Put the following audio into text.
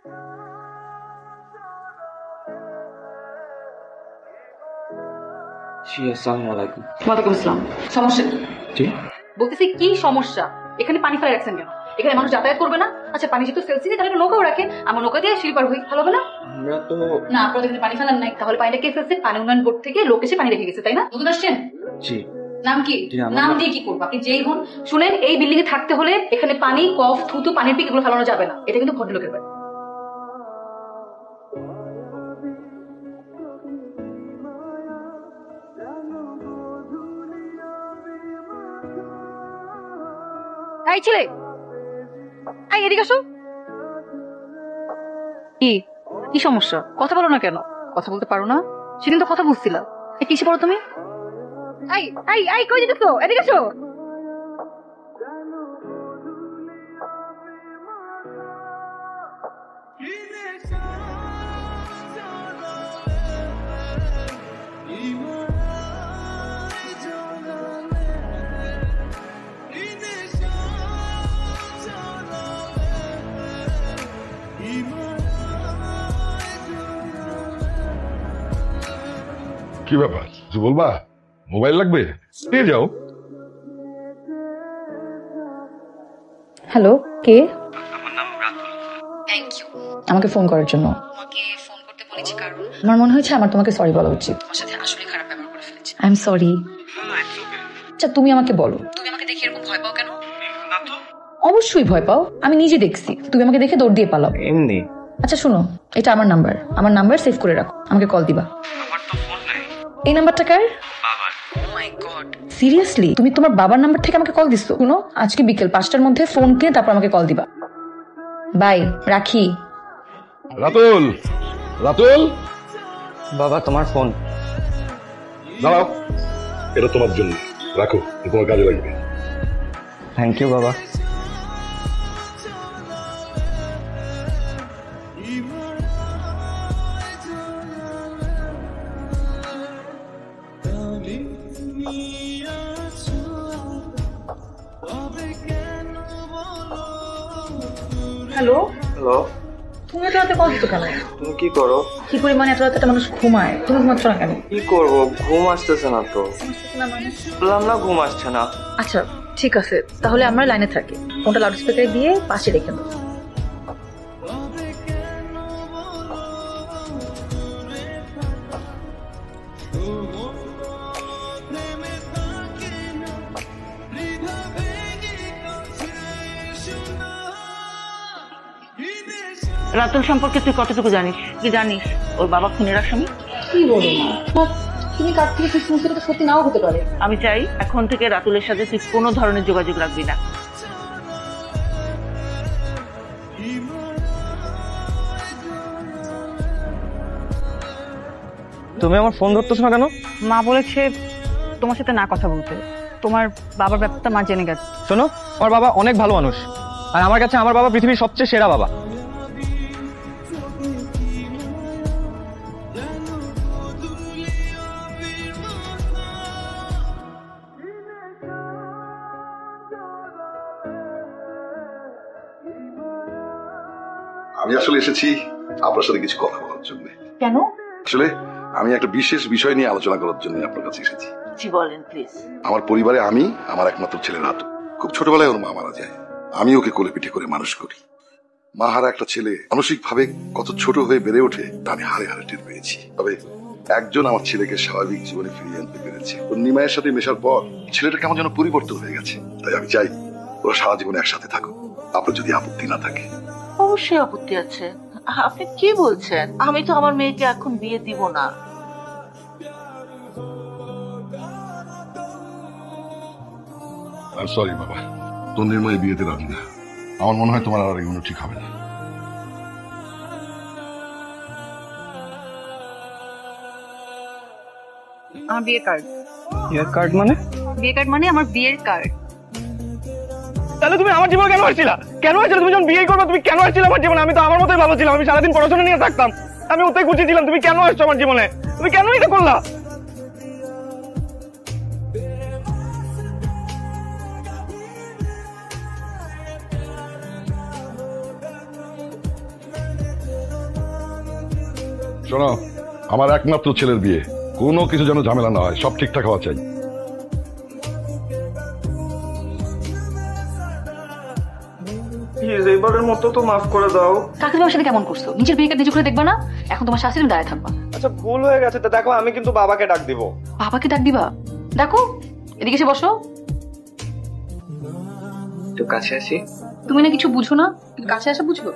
জি আসসালামু আলাইকুম। ওয়ালাইকুম আসসালাম। সমস্যা কি? জি বলতেছি কি সমস্যা? এখানে পানি ফেলে রাখছেন কেন? এখানে মানুষ যাতায়াত করবে না? আচ্ছা পানি যেহেতু ফেলছি তাহলে একটা নৌকাও রাখেন, আমার নৌকা দিয়ে শিল্পার হই, ভালো হবে না? আমরা তো না, আপনারা এখানে পানি ফেলান নাই, তাহলে পানিটা কে ফেলছে? পানি উন্নয়ন বোর্ড থেকে লোক এসে পানি রেখে গেছে, তাই না? নতুন আসছেন? জি নাম কি? জি, আমার নাম নাম- দিয়ে কি করবো? আপনি যেই হন, শুনেন এই বিল্ডিং এ থাকতে হলে এখানে পানি, কফ, থুতু, পানির পিক এগুলো ফেলানো যাবে না। এটা কিন্তু ভদ্রলোকের ব্যাপার। এই ছেলে, এই এদিকে আসো। কি কি সমস্যা? কথা বলো না কেন? কথা বলতে পারো না? সেদিন তো কথা বলছিলা। কিসে পড়ো তুমি? এই এই এই কই যেতেছো? এদিকে আসো। কি ব্যাপার কিছু বলবা? মোবাইল লাগবে? নিয়ে যাও। হ্যালো, কে? আমার নাম রাতুল। থ্যাংক ইউ আমাকে ফোন করার জন্য। তোমাকে ফোন করতে বলেছি কারণ আমার মনে হয়েছে আমার তোমাকে সরি বলা উচিত। তোমার সাথে আসলে খারাপ ব্যবহার করে ফেলেছি। I am sorry. আচ্ছা তুমি আমাকে বলো, তুমি আমাকে দেখে এরকম ভয় পাও কেন? না তো অবশ্যই ভয় পাও, আমি নিজে দেখছি। তুমি আমাকে দেখে দৌড় দিয়ে পালাও। এমনি। আচ্ছা শোনো, এটা আমার নাম্বার সেভ করে রাখো, আমাকে কল দিবা। আমার তো ফোন নাই। এই নাম্বারটা কার? বাবার। ও মাই গড, সিরিয়াসলি তুমি তোমার বাবার নাম্বার থেকে আমাকে কল দিছো? শুনো, আজকে বিকেল 5টার মধ্যে ফোন কিনে তারপর আমাকে কল দিবা। বাই, রাখি। রাতুল, রাতুল বাবা তোমার ফোন। দাঁড়াও, এটা তোমার জন্য রাখো, তোমার কাজে লাগবে। থ্যাংক ইউ বাবা। হ্যালো, হ্যালো, তুমি এত রাতে কল দিছো কেন? তুমি কি করো? কি পরিমাণে এত রাতে একটা মানুষ ঘুমায়, তুমি ঘুমাচ্ছ না কেন? কি করবো, ঘুম আসতেছে না তো। বললাম না ঘুম আসছে না। আচ্ছা ঠিক আছে, তাহলে আমরা লাইনে থাকি, ফোনটা লাউড স্পিকারে দিয়ে পাশে রেখে দেবো। রাতুল সম্পর্কে তুই কতটুকু জানিস? কি জানিস ওর বাবা খুনের আসামি? কি বলো না, তুমি কার থেকে কি শুনছো এটা তো সত্যি নাও হতে পারে। আমি চাই এখন থেকে রাতুলের সাথে তুই কোনো ধরনের যোগাযোগ রাখবি না। তুমি আমার ফোন ধরতেছ না কেন? মা বলেছে তোমার সাথে না কথা বলতে। তোমার বাবার ব্যাপারটা মা জেনে গেছে। শোনো, আমার বাবা অনেক ভালো মানুষ, আর আমার কাছে আমার বাবা পৃথিবীর সবচেয়ে সেরা বাবা। আমি আসলে এসেছি আপনার সাথে কিছু কথা বলার জন্য। কেন? আসলে আমি একটা বিশেষ বিষয় নিয়ে আলোচনা করার জন্য আপনার কাছে এসেছি। জি বলেন প্লিজ। আমার পরিবারে আমি, আমার একমাত্র ছেলে রাতু। খুব ছোটবেলায় ওর মা মারা যায়, আমি ওকে কোলে পিঠে করে মানুষ করি। মা হারা একটা ছেলে মানসিক ভাবে কত ছোট হয়ে বেড়ে ওঠে তা আমি হারে হারে টের পেয়েছি। তবে একজন আমার ছেলেকে স্বাভাবিক জীবনে ফিরিয়ে আনতে পেরেছে। ওর নিমায়ের সাথে মেশার পর ছেলেটা কেমন যেন পরিবর্তন হয়ে গেছে। তাই আমি চাই ওরা সারা জীবন একসাথে থাকুক, আপনার যদি আপত্তি না থাকে। অবশ্যই আপত্তি আছে। আপনি কি বলছেন? আমি তো আমার মেয়েকে এখন বিয়ে দিব না। সরি বাবা, তোর নির্ময় বিয়েতে রাজি না। আমার মনে হয় তোমার আর এগুলো ঠিক হবে না। আমার বিয়ের কার্ড। বিয়ের কার্ড মানে? বিয়ের কার্ড মানে আমার বিয়ের কার্ড। তাহলে তুমি আমার জীবনে কেন আসছিলা? কেন আসছিলে? তুমি যখন বিয়ে করবে তুমি কেন আসছিলে আমার জীবনে? আমি তো আমার মতোই ভালো ছিলাম, আমি সারাদিন পড়াশোনা নিয়ে থাকতাম, আমি ওতেই খুশি ছিলাম। তুমি কেন আসছো আমার জীবনে? তুমি কেন এটা করলা? শোনো, আমার একমাত্র ছেলের বিয়ে, কোনো কিছু যেন ঝামেলা না হয়, সব ঠিকঠাক হওয়া চাই। প্লিজ এবারের মতো তো মাফ করে দাও। কাকে তোমার সাথে কেমন করছো? নিজের বিয়েকে নিজে করে দেখবা না? এখন তোমার শাশুড়ি দাঁড়ায় থাকবা। আচ্ছা ভুল হয়ে গেছে, তা দেখো আমি কিন্তু বাবাকে ডাক দিব। বাবাকে ডাক দিবা? দেখো এদিকে এসে বসো। একটু কাছে আসি। তুমি না কিছু বুঝো না, কিন্তু কাছে আসা বুঝবো।